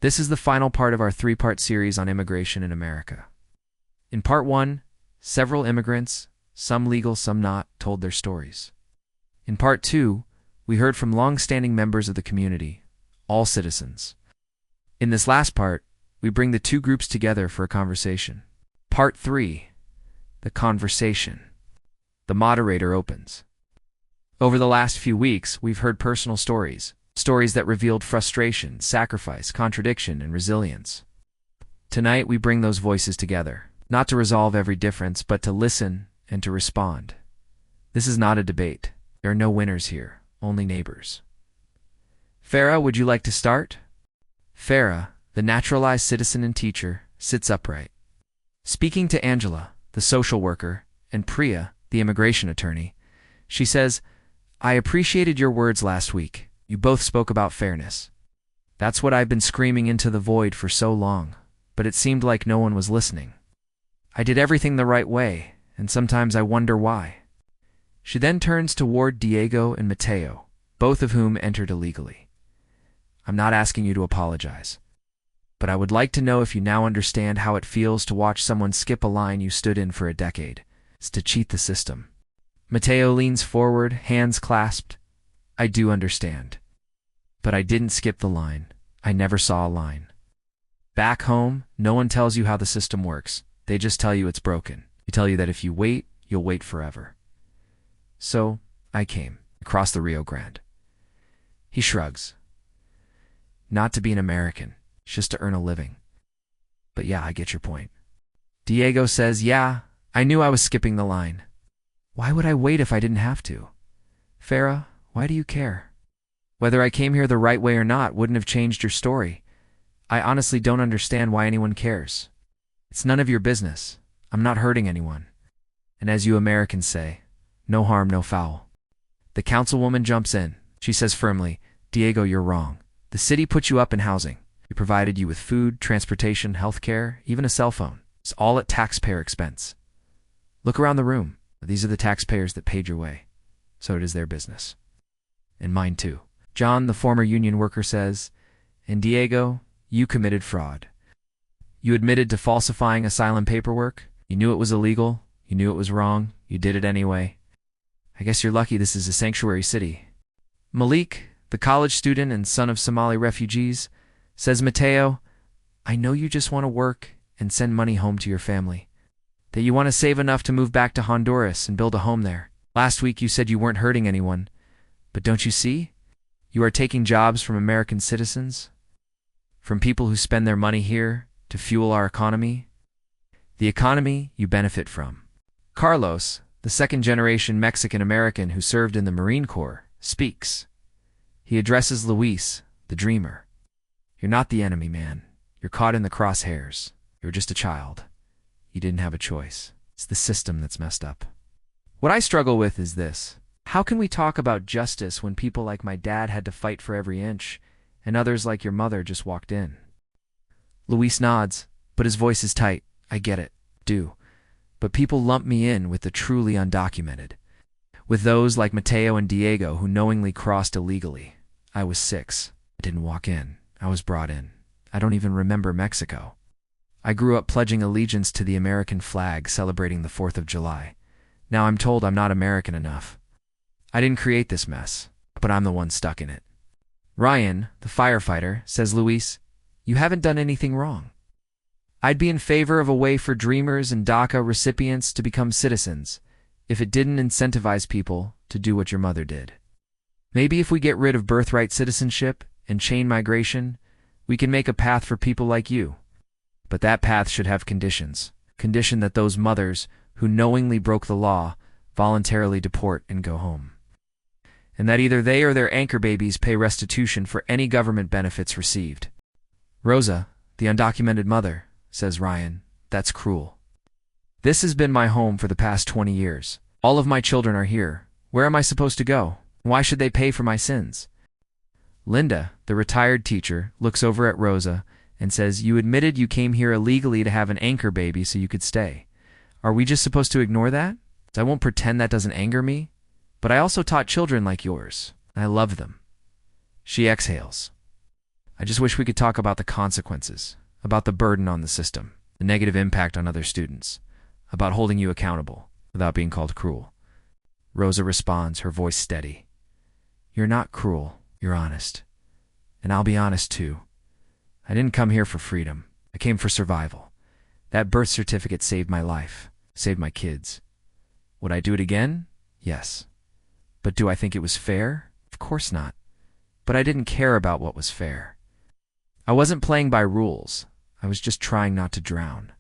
This is the final part of our three-part series on immigration in America. In part 1, several immigrants, some legal, some not, told their stories. In part 2, we heard from long-standing members of the community, all citizens. In this last part, we bring the two groups together for a conversation. Part 3, the conversation. The moderator opens. Over the last few weeks, we've heard personal stories that revealed frustration, sacrifice, contradiction, and resilience. Tonight, we bring those voices together, not to resolve every difference, but to listen and to respond. This is not a debate. There are no winners here, only neighbors. Farah, would you like to start? Farah, the naturalized citizen and teacher, sits upright. Speaking to Angela, the social worker, and Priya, the immigration attorney, she says, "I appreciated your words last week. You both spoke about fairness. That's what I've been screaming into the void for so long, but it seemed like no one was listening. I did everything the right way, and sometimes I wonder why." She then turns toward Diego and Mateo, both of whom entered illegally. "I'm not asking you to apologize, but I would like to know if you now understand how it feels to watch someone skip a line you stood in for a decade. It's to cheat the system." Mateo leans forward, hands clasped. "I do understand. But I didn't skip the line. I never saw a line. Back home, no one tells you how the system works. They just tell you it's broken. They tell you that if you wait, you'll wait forever. So, I came, across the Rio Grande." He shrugs. "Not to be an American, just to earn a living. But yeah, I get your point." Diego says, "Yeah, I knew I was skipping the line. Why would I wait if I didn't have to? Farah, why do you care? Whether I came here the right way or not wouldn't have changed your story. I honestly don't understand why anyone cares. It's none of your business. I'm not hurting anyone. And as you Americans say, no harm, no foul." The councilwoman jumps in. She says firmly, "Diego, you're wrong. The city put you up in housing. We provided you with food, transportation, health care, even a cell phone. It's all at taxpayer expense. Look around the room. These are the taxpayers that paid your way. So it is their business. And mine too." John, the former union worker, says, "And Diego, you committed fraud. You admitted to falsifying asylum paperwork. You knew it was illegal. You knew it was wrong. You did it anyway. I guess you're lucky this is a sanctuary city." Malik, the college student and son of Somali refugees, says, "Mateo, I know you just want to work and send money home to your family. That you want to save enough to move back to Honduras and build a home there. Last week you said you weren't hurting anyone. But don't you see? You are taking jobs from American citizens, from people who spend their money here to fuel our economy. The economy you benefit from." Carlos, the second-generation Mexican-American who served in the Marine Corps, speaks. He addresses Luis, the dreamer. "You're not the enemy, man. You're caught in the crosshairs. You're just a child. You didn't have a choice. It's the system that's messed up." What I struggle with is this. How can we talk about justice when people like my dad had to fight for every inch, and others like your mother just walked in? Luis nods, but his voice is tight. "I get it. Do. But people lump me in with the truly undocumented. With those like Mateo and Diego who knowingly crossed illegally. I was 6. I didn't walk in. I was brought in. I don't even remember Mexico. I grew up pledging allegiance to the American flag celebrating the 4th of July. Now I'm told I'm not American enough. I didn't create this mess, but I'm the one stuck in it." Ryan, the firefighter, says, "Luis, you haven't done anything wrong. I'd be in favor of a way for dreamers and DACA recipients to become citizens if it didn't incentivize people to do what your mother did. Maybe if we get rid of birthright citizenship and chain migration, we can make a path for people like you. But that path should have conditions. Condition that those mothers who knowingly broke the law voluntarily deport and go home. And that either they or their anchor babies pay restitution for any government benefits received." "Rosa, the undocumented mother," says Ryan, "that's cruel. This has been my home for the past 20 years. All of my children are here. Where am I supposed to go? Why should they pay for my sins?" Linda, the retired teacher, looks over at Rosa and says, "You admitted you came here illegally to have an anchor baby so you could stay. Are we just supposed to ignore that? I won't pretend that doesn't anger me. But I also taught children like yours. I love them." She exhales. I just wish we could talk about the consequences, about the burden on the system, the negative impact on other students, about holding you accountable without being called cruel. Rosa responds, her voice steady. You're not cruel, you're honest. And I'll be honest too. I didn't come here for freedom. I came for survival. That birth certificate saved my life, saved my kids. Would I do it again? Yes. But do I think it was fair? Of course not. But I didn't care about what was fair. I wasn't playing by rules. I was just trying not to drown.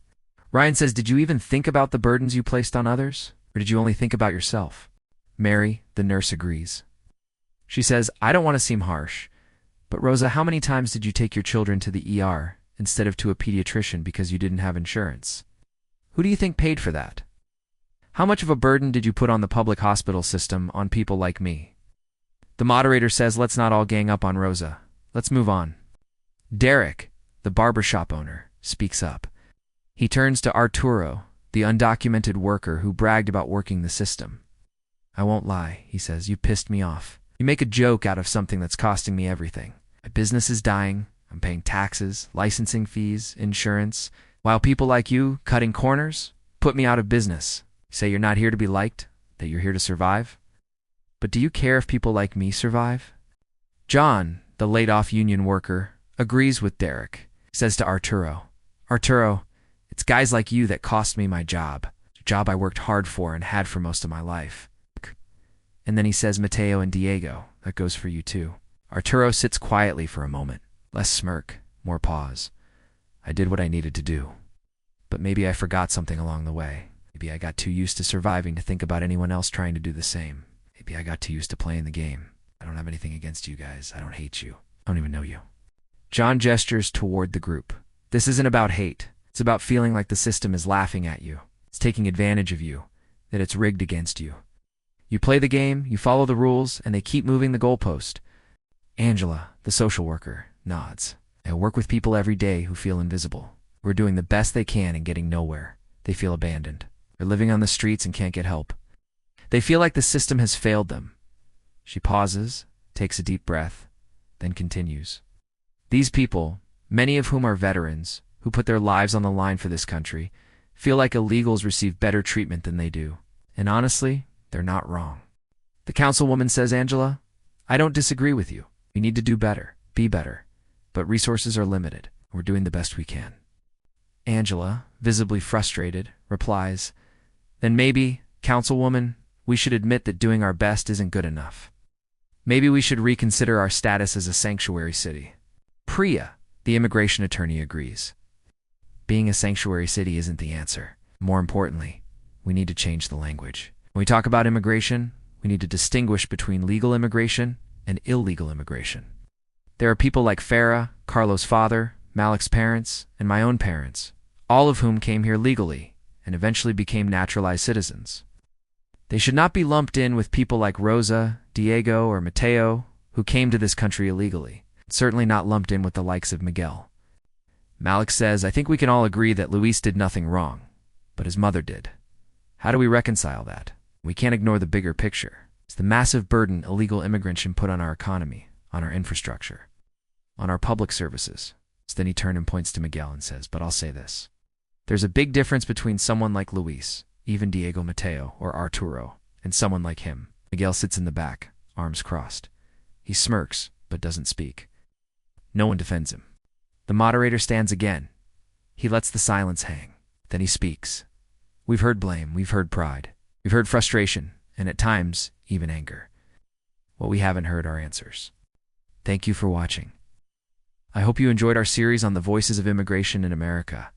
Ryan says, did you even think about the burdens you placed on others? Or did you only think about yourself? Mary, the nurse, agrees. She says, I don't want to seem harsh, but Rosa, how many times did you take your children to the ER instead of to a pediatrician because you didn't have insurance? Who do you think paid for that? How much of a burden did you put on the public hospital system on people like me? The moderator says, let's not all gang up on Rosa. Let's move on. Derek, the barbershop owner, speaks up. He turns to Arturo, the undocumented worker who bragged about working the system. I won't lie, he says, you pissed me off. You make a joke out of something that's costing me everything. My business is dying. I'm paying taxes, licensing fees, insurance, while people like you, cutting corners, put me out of business. You say you're not here to be liked, that you're here to survive? But do you care if people like me survive? John, the laid-off union worker, agrees with Derek. He says to Arturo, Arturo, it's guys like you that cost me my job, a job I worked hard for and had for most of my life. And then he says, Mateo and Diego, that goes for you too. Arturo sits quietly for a moment, less smirk, more pause. I did what I needed to do. But maybe I forgot something along the way. Maybe I got too used to surviving to think about anyone else trying to do the same. Maybe I got too used to playing the game. I don't have anything against you guys. I don't hate you. I don't even know you. John gestures toward the group. This isn't about hate. It's about feeling like the system is laughing at you. It's taking advantage of you, that it's rigged against you. You play the game, you follow the rules, and they keep moving the goalpost. Angela, the social worker, nods. I work with people every day who feel invisible. We're doing the best they can and getting nowhere. They feel abandoned. They're living on the streets and can't get help. They feel like the system has failed them. She pauses, takes a deep breath, then continues. These people, many of whom are veterans, who put their lives on the line for this country, feel like illegals receive better treatment than they do. And honestly, they're not wrong. The councilwoman says, Angela, I don't disagree with you. We need to do better, be better. But resources are limited. We're doing the best we can. Angela, visibly frustrated, replies, then maybe, councilwoman, we should admit that doing our best isn't good enough. Maybe we should reconsider our status as a sanctuary city. Priya, the immigration attorney, agrees. Being a sanctuary city isn't the answer. More importantly, we need to change the language. When we talk about immigration, we need to distinguish between legal immigration and illegal immigration. There are people like Farah, Carlos' father, Malik's parents, and my own parents, all of whom came here legally and eventually became naturalized citizens. They should not be lumped in with people like Rosa, Diego, or Mateo, who came to this country illegally. Certainly not lumped in with the likes of Miguel. Malik says, I think we can all agree that Luis did nothing wrong, but his mother did. How do we reconcile that? We can't ignore the bigger picture. It's the massive burden illegal immigrants put on our economy, on our infrastructure, on our public services. So then he turns and points to Miguel and says, but I'll say this. There's a big difference between someone like Luis, even Diego, Mateo, or Arturo, and someone like him. Miguel sits in the back, arms crossed. He smirks, but doesn't speak. No one defends him. The moderator stands again. He lets the silence hang. Then he speaks. We've heard blame, we've heard pride, we've heard frustration, and at times, even anger. What we haven't heard are answers. Thank you for watching. I hope you enjoyed our series on the voices of immigration in America.